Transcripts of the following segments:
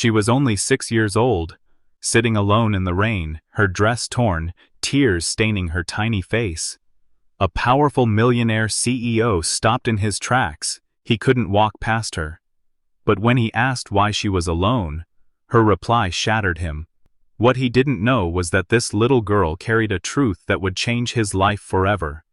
She was only 6 years old, sitting alone in the rain, her dress torn, tears staining her tiny face. A powerful millionaire CEO stopped in his tracks. He couldn't walk past her. But when he asked why she was alone, her reply shattered him. What he didn't know was that this little girl carried a truth that would change his life forever.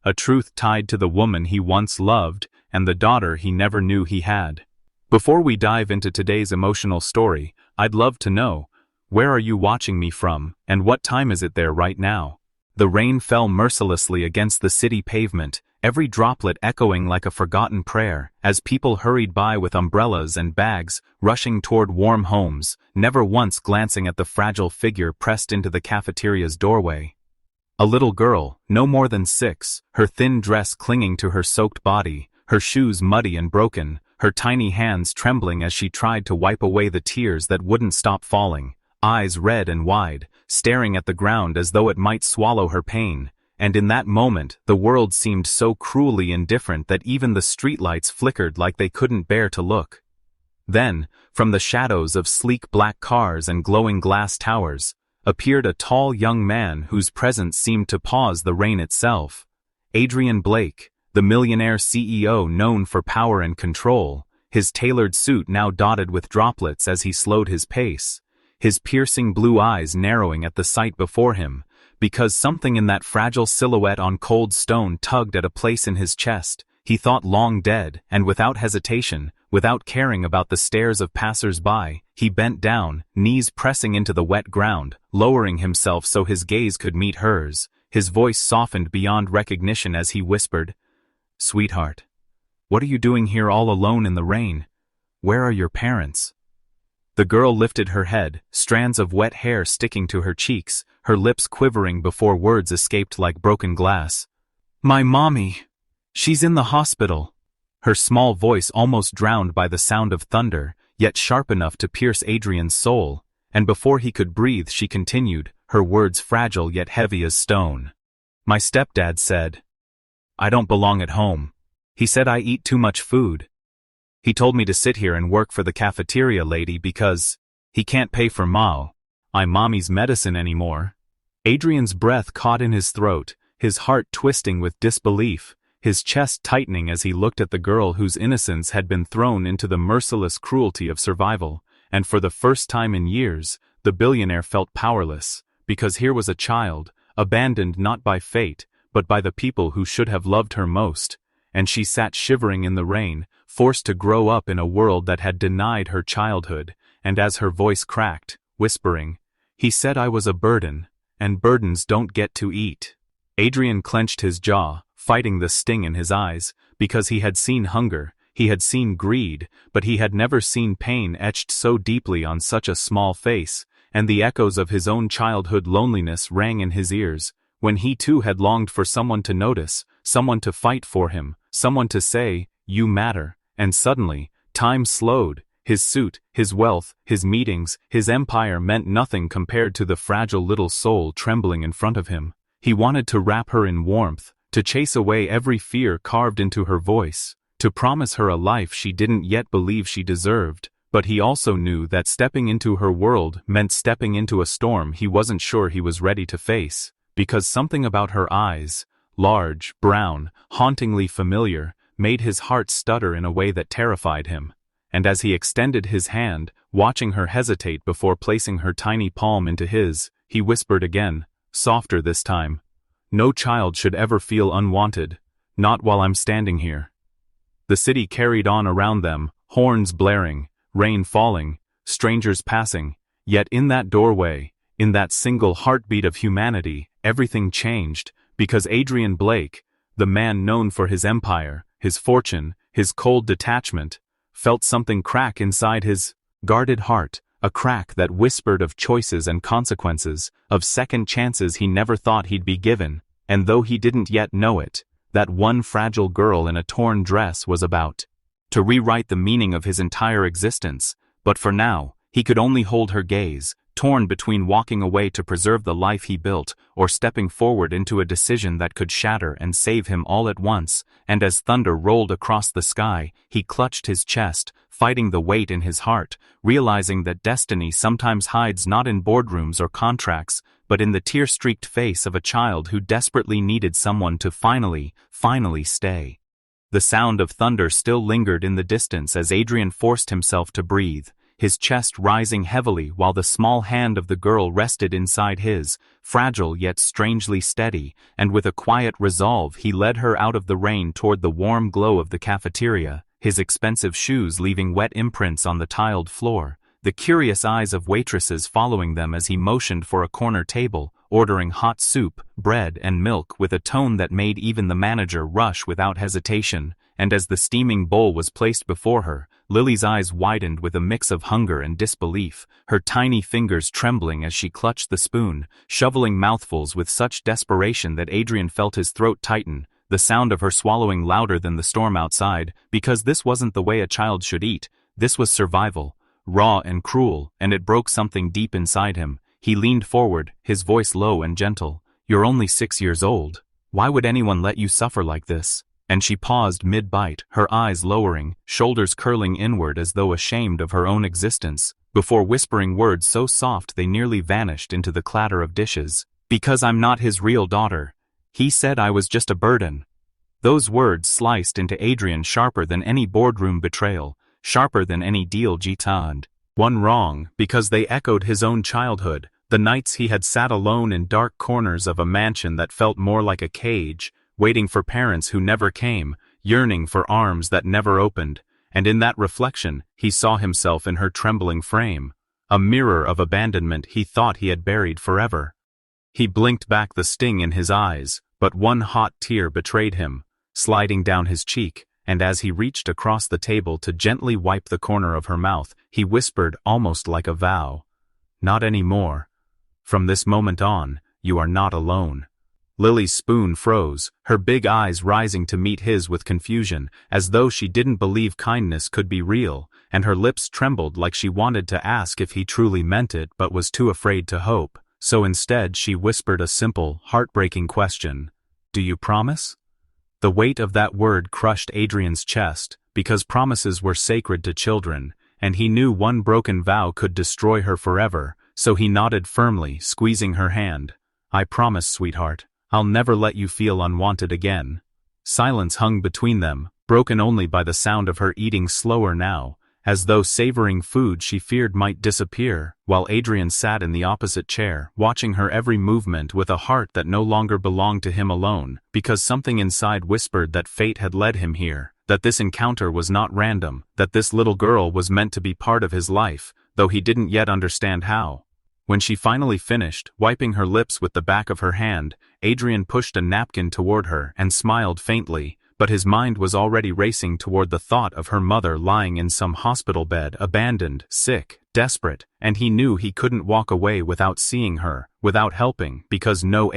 A truth tied to the woman he once loved and the daughter he never knew he had. Before we dive into today's emotional story, I'd love to know, where are you watching me from, and what time is it there right now? The rain fell mercilessly against the city pavement, every droplet echoing like a forgotten prayer, as people hurried by with umbrellas and bags, rushing toward warm homes, never once glancing at the fragile figure pressed into the cafeteria's doorway. A little girl, no more than 6, her thin dress clinging to her soaked body, her shoes muddy and broken, her tiny hands trembling as she tried to wipe away the tears that wouldn't stop falling, eyes red and wide, staring at the ground as though it might swallow her pain. And in that moment, the world seemed so cruelly indifferent that even the streetlights flickered like they couldn't bear to look. Then, from the shadows of sleek black cars and glowing glass towers, appeared a tall young man whose presence seemed to pause the rain itself. Adrian Blake, the millionaire CEO known for power and control, his tailored suit now dotted with droplets as he slowed his pace, his piercing blue eyes narrowing at the sight before him, because something in that fragile silhouette on cold stone tugged at a place in his chest he thought long dead, and without hesitation, without caring about the stares of passers-by, he bent down, knees pressing into the wet ground, lowering himself so his gaze could meet hers. His voice softened beyond recognition as he whispered, "Sweetheart, what are you doing here all alone in the rain? Where are your parents?" The girl lifted her head, strands of wet hair sticking to her cheeks, her lips quivering before words escaped like broken glass. "My mommy. She's in the hospital." Her small voice almost drowned by the sound of thunder, yet sharp enough to pierce Adrian's soul, and before he could breathe she continued, her words fragile yet heavy as stone. "My stepdad said I don't belong at home. He said I eat too much food. He told me to sit here and work for the cafeteria lady because he can't pay for my mommy's medicine anymore." Adrian's breath caught in his throat, his heart twisting with disbelief, his chest tightening as he looked at the girl whose innocence had been thrown into the merciless cruelty of survival, and for the first time in years, the billionaire felt powerless, because here was a child, abandoned not by fate, but by the people who should have loved her most, and she sat shivering in the rain, forced to grow up in a world that had denied her childhood, and as her voice cracked, whispering, "He said I was a burden, and burdens don't get to eat." Adrian clenched his jaw, fighting the sting in his eyes, because he had seen hunger, he had seen greed, but he had never seen pain etched so deeply on such a small face, and the echoes of his own childhood loneliness rang in his ears, when he too had longed for someone to notice, someone to fight for him, someone to say, "You matter," and suddenly, time slowed. His suit, his wealth, his meetings, his empire meant nothing compared to the fragile little soul trembling in front of him. He wanted to wrap her in warmth, to chase away every fear carved into her voice, to promise her a life she didn't yet believe she deserved, but he also knew that stepping into her world meant stepping into a storm he wasn't sure he was ready to face, because something about her eyes, large, brown, hauntingly familiar, made his heart stutter in a way that terrified him. And as he extended his hand, watching her hesitate before placing her tiny palm into his, he whispered again, softer this time, "No child should ever feel unwanted, not while I'm standing here." The city carried on around them, horns blaring, rain falling, strangers passing, yet in that doorway, in that single heartbeat of humanity, everything changed, because Adrian Blake, the man known for his empire, his fortune, his cold detachment, felt something crack inside his guarded heart, a crack that whispered of choices and consequences, of second chances he never thought he'd be given, and though he didn't yet know it, that one fragile girl in a torn dress was about to rewrite the meaning of his entire existence, but for now, he could only hold her gaze, torn between walking away to preserve the life he built, or stepping forward into a decision that could shatter and save him all at once. And as thunder rolled across the sky, he clutched his chest, fighting the weight in his heart, realizing that destiny sometimes hides not in boardrooms or contracts, but in the tear-streaked face of a child who desperately needed someone to finally stay. The sound of thunder still lingered in the distance as Adrian forced himself to breathe, his chest rising heavily while the small hand of the girl rested inside his, fragile yet strangely steady, and with a quiet resolve he led her out of the rain toward the warm glow of the cafeteria, his expensive shoes leaving wet imprints on the tiled floor, the curious eyes of waitresses following them as he motioned for a corner table, ordering hot soup, bread, and milk with a tone that made even the manager rush without hesitation. And as the steaming bowl was placed before her, Lily's eyes widened with a mix of hunger and disbelief, her tiny fingers trembling as she clutched the spoon, shoveling mouthfuls with such desperation that Adrian felt his throat tighten, the sound of her swallowing louder than the storm outside, because this wasn't the way a child should eat. This was survival, raw and cruel, and it broke something deep inside him. He leaned forward, his voice low and gentle. "You're only 6 years old. Why would anyone let you suffer like this?" And she paused mid-bite, her eyes lowering, shoulders curling inward as though ashamed of her own existence, before whispering words so soft they nearly vanished into the clatter of dishes. "Because I'm not his real daughter. He said I was just a burden." Those words sliced into Adrian sharper than any boardroom betrayal, sharper than any deal Gitand. One wrong, because they echoed his own childhood, the nights he had sat alone in dark corners of a mansion that felt more like a cage, waiting for parents who never came, yearning for arms that never opened, and in that reflection he saw himself in her trembling frame, a mirror of abandonment he thought he had buried forever. He blinked back the sting in his eyes, but one hot tear betrayed him, sliding down his cheek, and as he reached across the table to gently wipe the corner of her mouth, he whispered almost like a vow, "Not any more. From this moment on, you are not alone." Lily's spoon froze, her big eyes rising to meet his with confusion, as though she didn't believe kindness could be real, and her lips trembled like she wanted to ask if he truly meant it but was too afraid to hope. So instead she whispered a simple, heartbreaking question. "Do you promise?" The weight of that word crushed Adrian's chest, because promises were sacred to children, and he knew one broken vow could destroy her forever, so he nodded firmly, squeezing her hand. "I promise, sweetheart. I'll never let you feel unwanted again." Silence hung between them, broken only by the sound of her eating slower now, as though savoring food she feared might disappear, while Adrian sat in the opposite chair, watching her every movement with a heart that no longer belonged to him alone, because something inside whispered that fate had led him here, that this encounter was not random, that this little girl was meant to be part of his life, though he didn't yet understand how. When she finally finished, wiping her lips with the back of her hand, Adrian pushed a napkin toward her and smiled faintly, but his mind was already racing toward the thought of her mother lying in some hospital bed, abandoned, sick, desperate, and he knew he couldn't walk away without seeing her, without helping, because no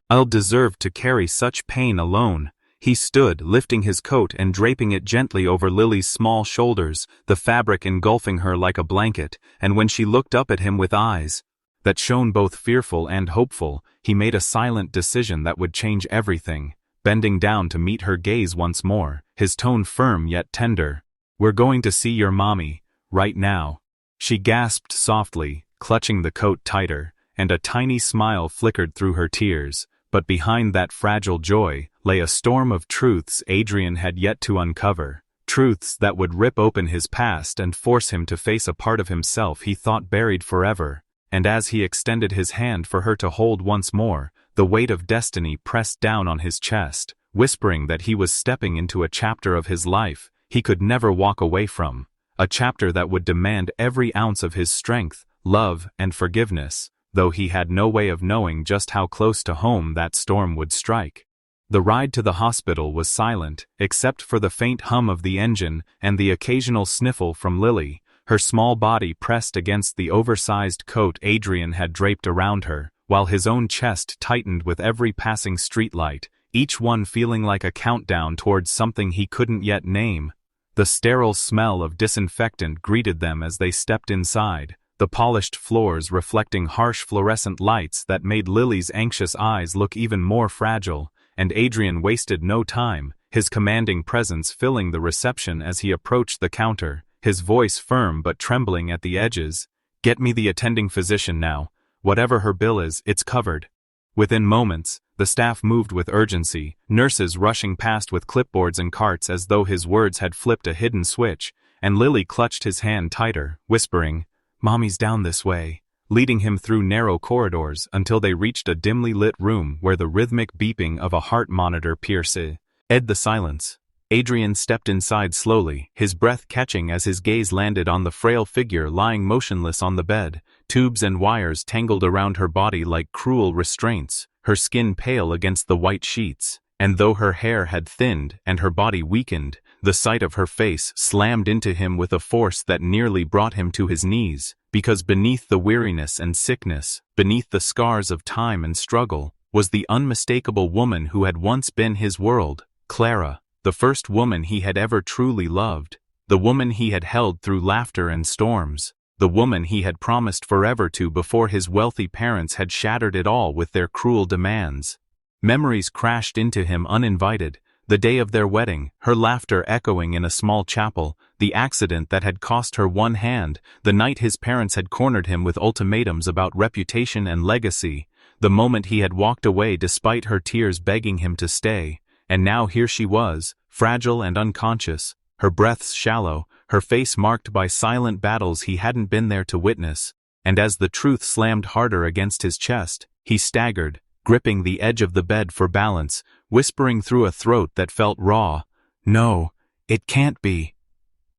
I'll deserve to carry such pain alone. He stood, lifting his coat and draping it gently over Lily's small shoulders, the fabric engulfing her like a blanket, and when she looked up at him with eyes that shone both fearful and hopeful, he made a silent decision that would change everything. Bending down to meet her gaze once more, his tone firm yet tender. "We're going to see your mommy, right now." She gasped softly, clutching the coat tighter, and a tiny smile flickered through her tears, but behind that fragile joy lay a storm of truths Adrian had yet to uncover, truths that would rip open his past and force him to face a part of himself he thought buried forever. And as he extended his hand for her to hold once more, the weight of destiny pressed down on his chest, whispering that he was stepping into a chapter of his life he could never walk away from, a chapter that would demand every ounce of his strength, love, and forgiveness, though he had no way of knowing just how close to home that storm would strike. The ride to the hospital was silent, except for the faint hum of the engine and the occasional sniffle from Lily, her small body pressed against the oversized coat Adrian had draped around her, while his own chest tightened with every passing streetlight, each one feeling like a countdown towards something he couldn't yet name. The sterile smell of disinfectant greeted them as they stepped inside, the polished floors reflecting harsh fluorescent lights that made Lily's anxious eyes look even more fragile, and Adrian wasted no time, his commanding presence filling the reception as he approached the counter, his voice firm but trembling at the edges. "Get me the attending physician now. Whatever her bill is, it's covered." Within moments, the staff moved with urgency, nurses rushing past with clipboards and carts as though his words had flipped a hidden switch, and Lily clutched his hand tighter, whispering, "Mommy's down this way," leading him through narrow corridors until they reached a dimly lit room where the rhythmic beeping of a heart monitor pierced the silence. Adrian stepped inside slowly, his breath catching as his gaze landed on the frail figure lying motionless on the bed, tubes and wires tangled around her body like cruel restraints, her skin pale against the white sheets, and though her hair had thinned and her body weakened, the sight of her face slammed into him with a force that nearly brought him to his knees, because beneath the weariness and sickness, beneath the scars of time and struggle, was the unmistakable woman who had once been his world, Clara. The first woman he had ever truly loved, the woman he had held through laughter and storms, the woman he had promised forever to before his wealthy parents had shattered it all with their cruel demands. Memories crashed into him uninvited, the day of their wedding, her laughter echoing in a small chapel, the accident that had cost her one hand, the night his parents had cornered him with ultimatums about reputation and legacy, the moment he had walked away despite her tears begging him to stay. And now here she was, fragile and unconscious, her breaths shallow, her face marked by silent battles he hadn't been there to witness, and as the truth slammed harder against his chest, he staggered, gripping the edge of the bed for balance, whispering through a throat that felt raw, "No, it can't be."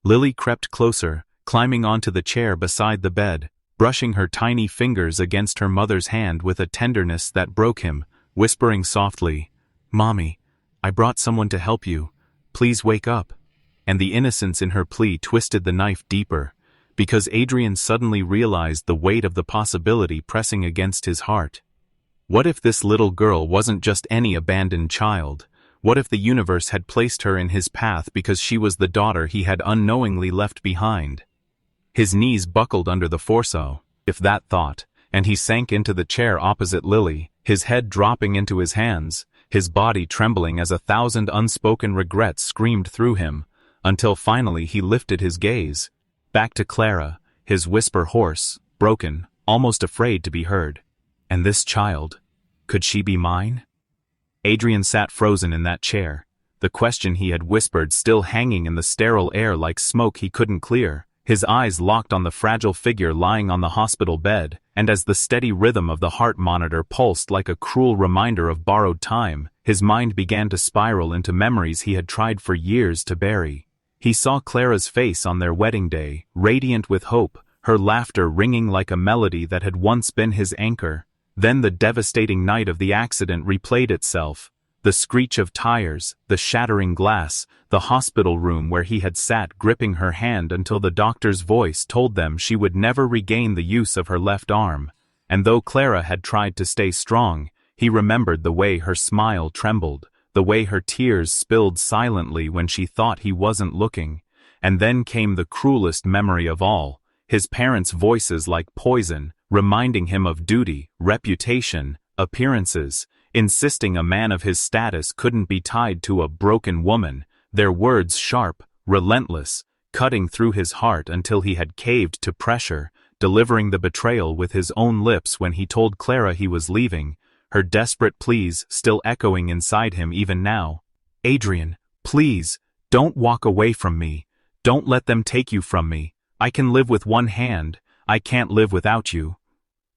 Lily crept closer, climbing onto the chair beside the bed, brushing her tiny fingers against her mother's hand with a tenderness that broke him, whispering softly, "Mommy, I brought someone to help you. Please wake up." And the innocence in her plea twisted the knife deeper, because Adrian suddenly realized the weight of the possibility pressing against his heart. What if this little girl wasn't just any abandoned child? What if the universe had placed her in his path because she was the daughter he had unknowingly left behind? His knees buckled under the force if that thought, and he sank into the chair opposite Lily, his head dropping into his hands, his body trembling as 1,000 unspoken regrets screamed through him, until finally he lifted his gaze, back to Clara, his whisper hoarse, broken, almost afraid to be heard. And this child, could she be mine? Adrian sat frozen in that chair, the question he had whispered still hanging in the sterile air like smoke he couldn't clear, his eyes locked on the fragile figure lying on the hospital bed, and as the steady rhythm of the heart monitor pulsed like a cruel reminder of borrowed time, his mind began to spiral into memories he had tried for years to bury. He saw Clara's face on their wedding day, radiant with hope, her laughter ringing like a melody that had once been his anchor. Then the devastating night of the accident replayed itself. The screech of tires, the shattering glass, the hospital room where he had sat gripping her hand until the doctor's voice told them she would never regain the use of her left arm. And though Clara had tried to stay strong, he remembered the way her smile trembled, the way her tears spilled silently when she thought he wasn't looking. And then came the cruelest memory of all, his parents' voices like poison, reminding him of duty, reputation, appearances, insisting a man of his status couldn't be tied to a broken woman, their words sharp, relentless, cutting through his heart until he had caved to pressure, delivering the betrayal with his own lips when he told Clara he was leaving, her desperate pleas still echoing inside him even now. "Adrian, please, don't walk away from me. Don't let them take you from me. I can live with one hand, I can't live without you."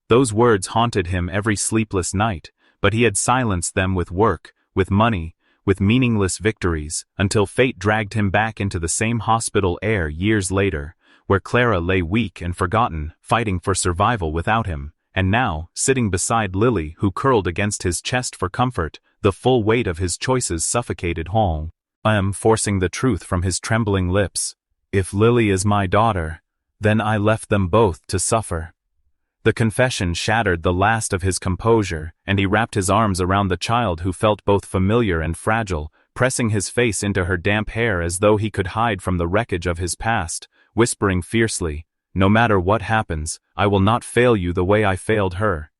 Those words haunted him every sleepless night, but he had silenced them with work, with money, with meaningless victories, until fate dragged him back into the same hospital air years later, where Clara lay weak and forgotten, fighting for survival without him, and now, sitting beside Lily who curled against his chest for comfort, the full weight of his choices suffocated home. Forcing the truth from his trembling lips. "If Lily is my daughter, then I left them both to suffer." The confession shattered the last of his composure, and he wrapped his arms around the child who felt both familiar and fragile, pressing his face into her damp hair as though he could hide from the wreckage of his past, whispering fiercely, No matter what happens, I will not fail you the way I failed her.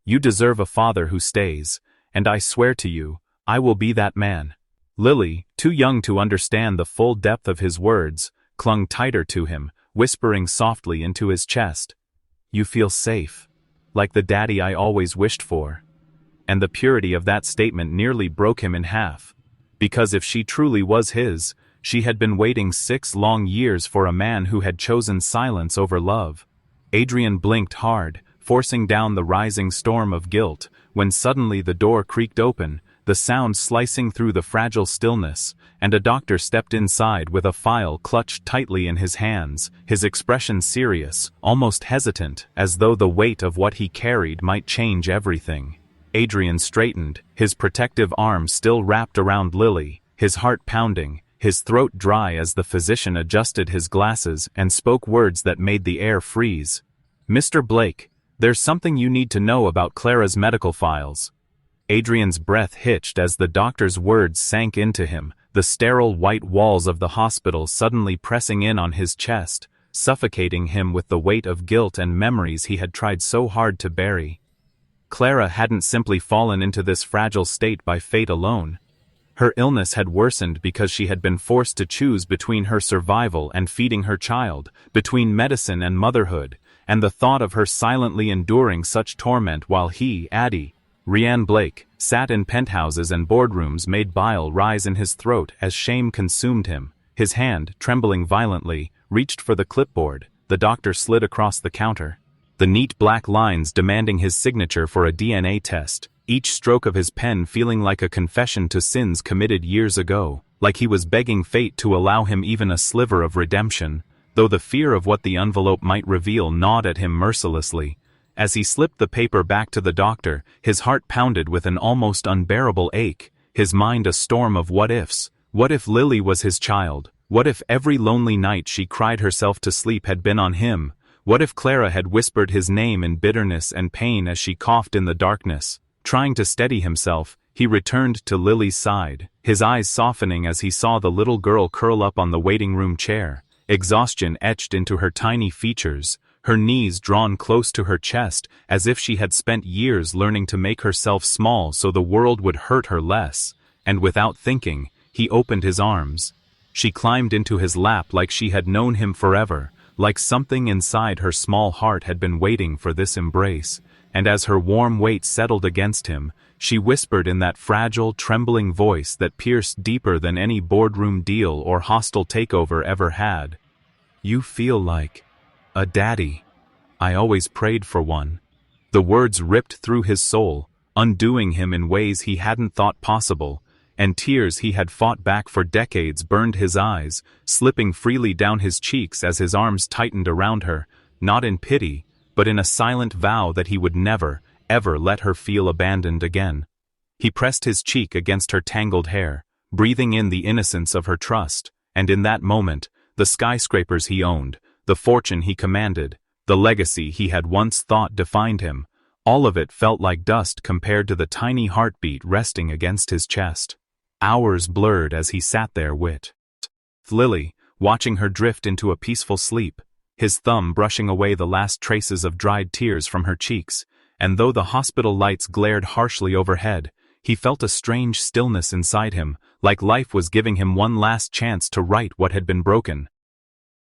You deserve a father who stays, and I swear to you, I will be that man." Lily, too young to understand the full depth of his words, clung tighter to him, whispering softly into his chest, "You feel safe, like the daddy I always wished for." And the purity of that statement nearly broke him in half. Because if she truly was his, she had been waiting 6 long years for a man who had chosen silence over love. Adrian blinked hard, forcing down the rising storm of guilt, when suddenly the door creaked open, the sound slicing through the fragile stillness, and a doctor stepped inside with a file clutched tightly in his hands, his expression serious, almost hesitant, as though the weight of what he carried might change everything. Adrian straightened, his protective arm still wrapped around Lily, his heart pounding, his throat dry as the physician adjusted his glasses and spoke words that made the air freeze. "Mr. Blake, there's something you need to know about Clara's medical files." Adrian's breath hitched as the doctor's words sank into him, the sterile white walls of the hospital suddenly pressing in on his chest, suffocating him with the weight of guilt and memories he had tried so hard to bury. Clara hadn't simply fallen into this fragile state by fate alone. Her illness had worsened because she had been forced to choose between her survival and feeding her child, between medicine and motherhood, and the thought of her silently enduring such torment while he, Addie, Rianne Blake, sat in penthouses and boardrooms made bile rise in his throat as shame consumed him. His hand, trembling violently, reached for the clipboard. The doctor slid across the counter, the neat black lines demanding his signature for a DNA test, each stroke of his pen feeling like a confession to sins committed years ago, like he was begging fate to allow him even a sliver of redemption, though the fear of what the envelope might reveal gnawed at him mercilessly. As he slipped the paper back to the doctor, his heart pounded with an almost unbearable ache, his mind a storm of what-ifs. What if Lily was his child? What if every lonely night she cried herself to sleep had been on him? What if Clara had whispered his name in bitterness and pain as she coughed in the darkness? Trying to steady himself, he returned to Lily's side, his eyes softening as he saw the little girl curl up on the waiting room chair, exhaustion etched into her tiny features, her knees drawn close to her chest as if she had spent years learning to make herself small so the world would hurt her less, and without thinking, he opened his arms. She climbed into his lap like she had known him forever, like something inside her small heart had been waiting for this embrace, and as her warm weight settled against him, she whispered in that fragile, trembling voice that pierced deeper than any boardroom deal or hostile takeover ever had. "You feel like a daddy. I always prayed for one." The words ripped through his soul, undoing him in ways he hadn't thought possible, and tears he had fought back for decades burned his eyes, slipping freely down his cheeks as his arms tightened around her, not in pity, but in a silent vow that he would never, ever let her feel abandoned again. He pressed his cheek against her tangled hair, breathing in the innocence of her trust, and in that moment, the skyscrapers he owned, the fortune he commanded, the legacy he had once thought defined him, all of it felt like dust compared to the tiny heartbeat resting against his chest. Hours blurred as he sat there with Lily, watching her drift into a peaceful sleep, his thumb brushing away the last traces of dried tears from her cheeks, and though the hospital lights glared harshly overhead, he felt a strange stillness inside him, like life was giving him one last chance to right what had been broken.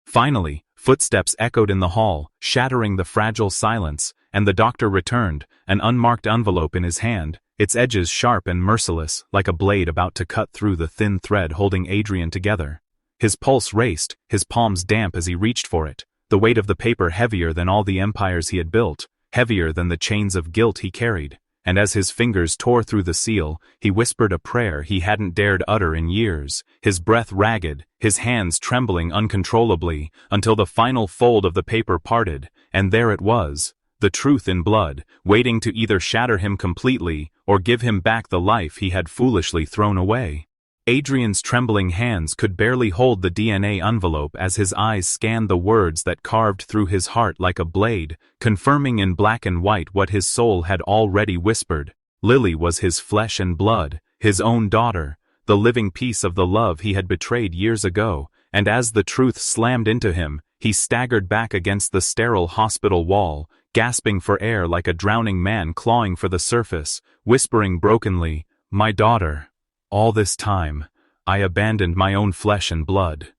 Finally, footsteps echoed in the hall, shattering the fragile silence, and the doctor returned, an unmarked envelope in his hand, its edges sharp and merciless, like a blade about to cut through the thin thread holding Adrian together. His pulse raced, his palms damp as he reached for it, the weight of the paper heavier than all the empires he had built, heavier than the chains of guilt he carried, and as his fingers tore through the seal, he whispered a prayer he hadn't dared utter in years, his breath ragged, his hands trembling uncontrollably, until the final fold of the paper parted, and there it was, the truth in blood, waiting to either shatter him completely or give him back the life he had foolishly thrown away. Adrian's trembling hands could barely hold the DNA envelope as his eyes scanned the words that carved through his heart like a blade, confirming in black and white what his soul had already whispered. Lily was his flesh and blood, his own daughter, the living piece of the love he had betrayed years ago, and as the truth slammed into him, He staggered back against the sterile hospital wall, gasping for air like a drowning man clawing for the surface, whispering brokenly, "My daughter. All this time, I abandoned my own flesh and blood."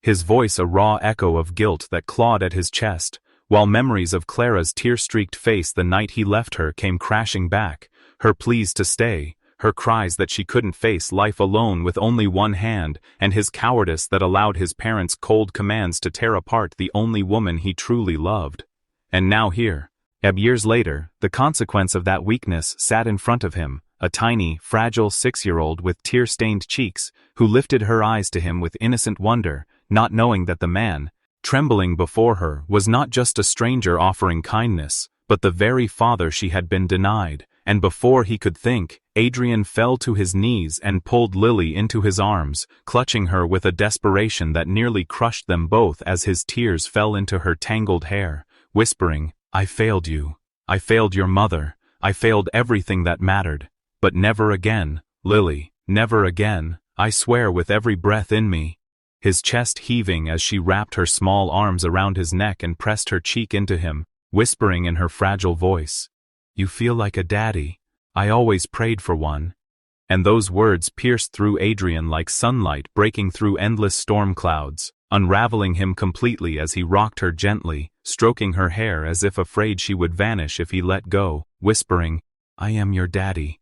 His voice a raw echo of guilt that clawed at his chest, while memories of Clara's tear-streaked face the night he left her came crashing back, her pleas to stay, her cries that she couldn't face life alone with only one hand, and his cowardice that allowed his parents' cold commands to tear apart the only woman he truly loved. And now here, years later, the consequence of that weakness sat in front of him, a tiny, fragile 6-year-old with tear-stained cheeks, who lifted her eyes to him with innocent wonder, not knowing that the man, trembling before her, was not just a stranger offering kindness, but the very father she had been denied. And before he could think, Adrian fell to his knees and pulled Lily into his arms, clutching her with a desperation that nearly crushed them both as his tears fell into her tangled hair, whispering, "I failed you. I failed your mother. I failed everything that mattered. But never again, Lily, never again, I swear with every breath in me." His chest heaving as she wrapped her small arms around his neck and pressed her cheek into him, whispering in her fragile voice, "You feel like a daddy. I always prayed for one." And those words pierced through Adrian like sunlight breaking through endless storm clouds, unraveling him completely as he rocked her gently, stroking her hair as if afraid she would vanish if he let go, whispering, "I am your daddy.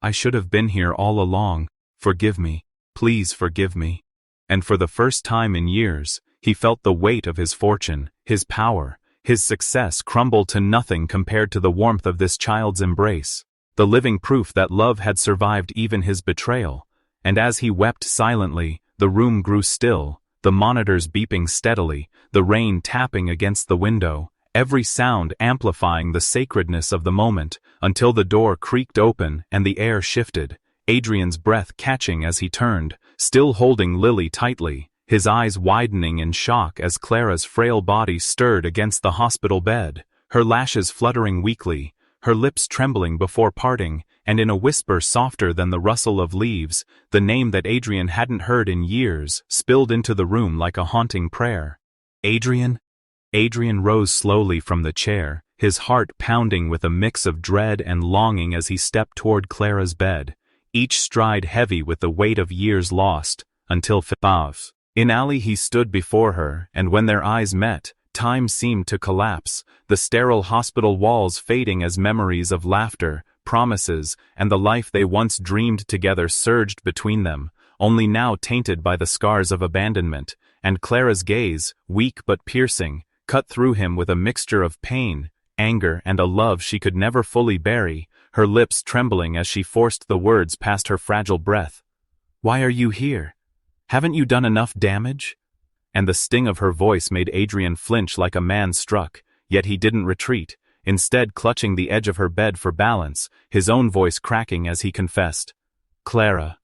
I should have been here all along. Forgive me. Please forgive me." And for the first time in years, he felt the weight of his fortune, his power, his success crumble to nothing compared to the warmth of this child's embrace, the living proof that love had survived even his betrayal. And as he wept silently, the room grew still, the monitors beeping steadily, the rain tapping against the window, every sound amplifying the sacredness of the moment, until the door creaked open and the air shifted, Adrian's breath catching as he turned, still holding Lily tightly, his eyes widening in shock as Clara's frail body stirred against the hospital bed, her lashes fluttering weakly, her lips trembling before parting, and in a whisper softer than the rustle of leaves, the name that Adrian hadn't heard in years spilled into the room like a haunting prayer. "Adrian?" Adrian rose slowly from the chair, his heart pounding with a mix of dread and longing as he stepped toward Clara's bed, each stride heavy with the weight of years lost, until in alley he stood before her, and when their eyes met, time seemed to collapse, the sterile hospital walls fading as memories of laughter, promises, and the life they once dreamed together surged between them, only now tainted by the scars of abandonment, and Clara's gaze, weak but piercing, cut through him with a mixture of pain, anger, and a love she could never fully bury, her lips trembling as she forced the words past her fragile breath. "Why are you here? Haven't you done enough damage?" And the sting of her voice made Adrian flinch like a man struck, yet he didn't retreat, instead clutching the edge of her bed for balance, his own voice cracking as he confessed, "Clara,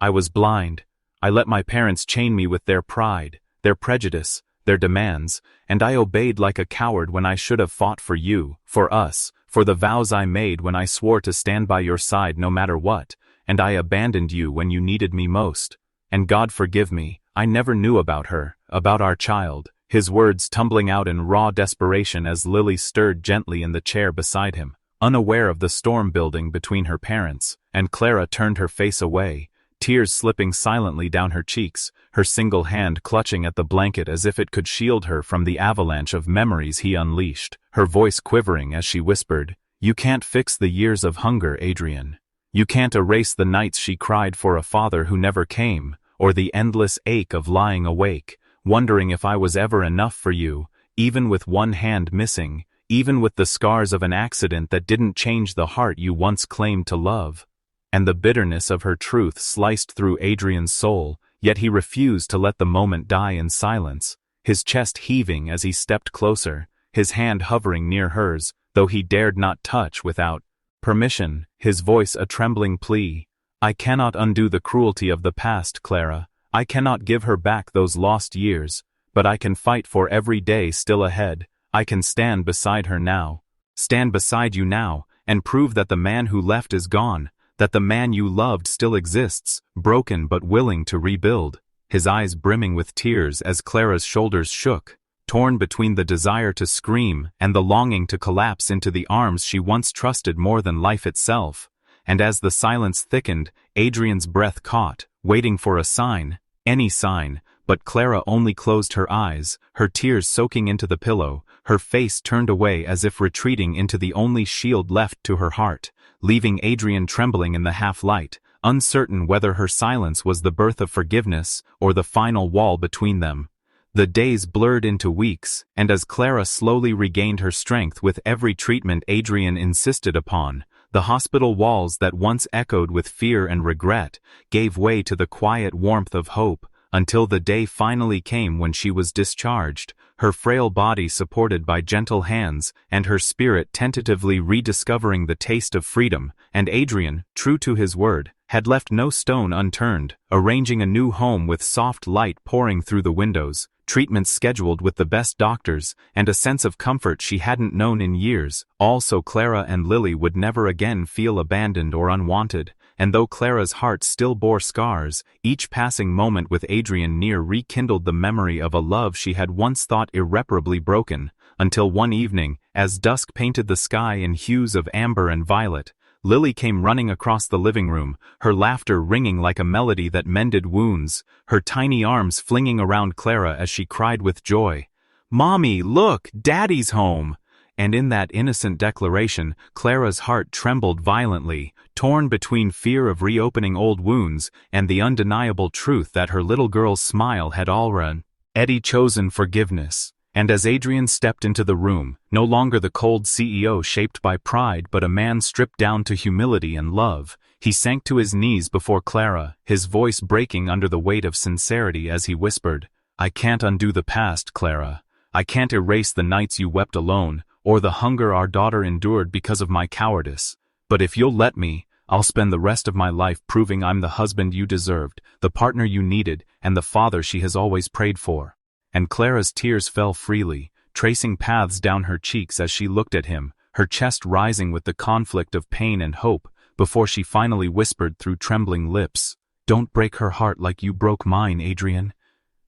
I was blind. I let my parents chain me with their pride, their prejudice, their demands, and I obeyed like a coward when I should have fought for you, for us, for the vows I made when I swore to stand by your side no matter what, and I abandoned you when you needed me most. And God forgive me, I never knew about her, about our child," his words tumbling out in raw desperation as Lily stirred gently in the chair beside him, unaware of the storm building between her parents, and Clara turned her face away, tears slipping silently down her cheeks, her single hand clutching at the blanket as if it could shield her from the avalanche of memories he unleashed, her voice quivering as she whispered, "You can't fix the years of hunger, Adrian. You can't erase the nights she cried for a father who never came, or the endless ache of lying awake, wondering if I was ever enough for you, even with one hand missing, even with the scars of an accident that didn't change the heart you once claimed to love." And the bitterness of her truth sliced through Adrian's soul, yet he refused to let the moment die in silence, his chest heaving as he stepped closer, his hand hovering near hers, though he dared not touch without permission, his voice a trembling plea. "I cannot undo the cruelty of the past, Clara. I cannot give her back those lost years, but I can fight for every day still ahead. I can stand beside her now. Stand beside you now, and prove that the man who left is gone, that the man you loved still exists, broken but willing to rebuild." His eyes brimming with tears as Clara's shoulders shook, torn between the desire to scream and the longing to collapse into the arms she once trusted more than life itself. And as the silence thickened, Adrian's breath caught, waiting for a sign, any sign, but Clara only closed her eyes, her tears soaking into the pillow, her face turned away as if retreating into the only shield left to her heart, leaving Adrian trembling in the half-light, uncertain whether her silence was the birth of forgiveness or the final wall between them. The days blurred into weeks, and as Clara slowly regained her strength with every treatment Adrian insisted upon, the hospital walls that once echoed with fear and regret gave way to the quiet warmth of hope, until the day finally came when she was discharged, her frail body supported by gentle hands and her spirit tentatively rediscovering the taste of freedom, and Adrian, true to his word, had left no stone unturned, arranging a new home with soft light pouring through the windows, treatments scheduled with the best doctors, and a sense of comfort she hadn't known in years, all so Clara and Lily would never again feel abandoned or unwanted. And though Clara's heart still bore scars, each passing moment with Adrian near rekindled the memory of a love she had once thought irreparably broken, until one evening, as dusk painted the sky in hues of amber and violet, Lily came running across the living room, her laughter ringing like a melody that mended wounds, her tiny arms flinging around Clara as she cried with joy, "Mommy, look, Daddy's home!" And in that innocent declaration, Clara's heart trembled violently, torn between fear of reopening old wounds and the undeniable truth that her little girl's smile had already chosen forgiveness. And as Adrian stepped into the room, no longer the cold CEO shaped by pride but a man stripped down to humility and love, he sank to his knees before Clara, his voice breaking under the weight of sincerity as he whispered, "I can't undo the past, Clara. I can't erase the nights you wept alone, or the hunger our daughter endured because of my cowardice. But if you'll let me, I'll spend the rest of my life proving I'm the husband you deserved, the partner you needed, and the father she has always prayed for." And Clara's tears fell freely, tracing paths down her cheeks as she looked at him, her chest rising with the conflict of pain and hope, before she finally whispered through trembling lips, "Don't break her heart like you broke mine, Adrian.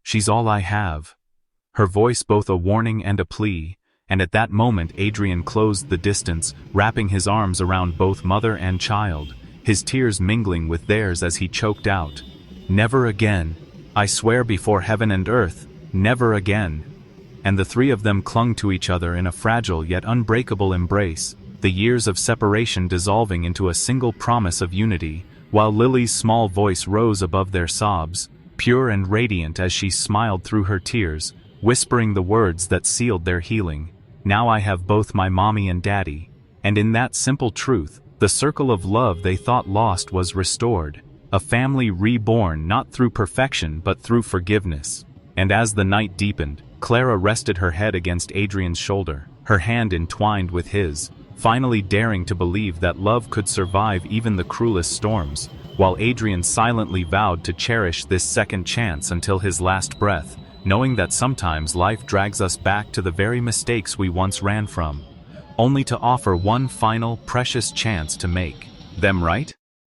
She's all I have." Her voice both a warning and a plea, and at that moment Adrian closed the distance, wrapping his arms around both mother and child, his tears mingling with theirs as he choked out, "Never again. I swear before heaven and earth, never again." And the three of them clung to each other in a fragile yet unbreakable embrace, the years of separation dissolving into a single promise of unity, while Lily's small voice rose above their sobs, pure and radiant as she smiled through her tears, whispering the words that sealed their healing, "Now I have both my mommy and daddy." And in that simple truth, the circle of love they thought lost was restored, a family reborn not through perfection but through forgiveness. And as the night deepened, Clara rested her head against Adrian's shoulder, her hand entwined with his, finally daring to believe that love could survive even the cruelest storms, while Adrian silently vowed to cherish this second chance until his last breath, knowing that sometimes life drags us back to the very mistakes we once ran from, only to offer one final, precious chance to make them right.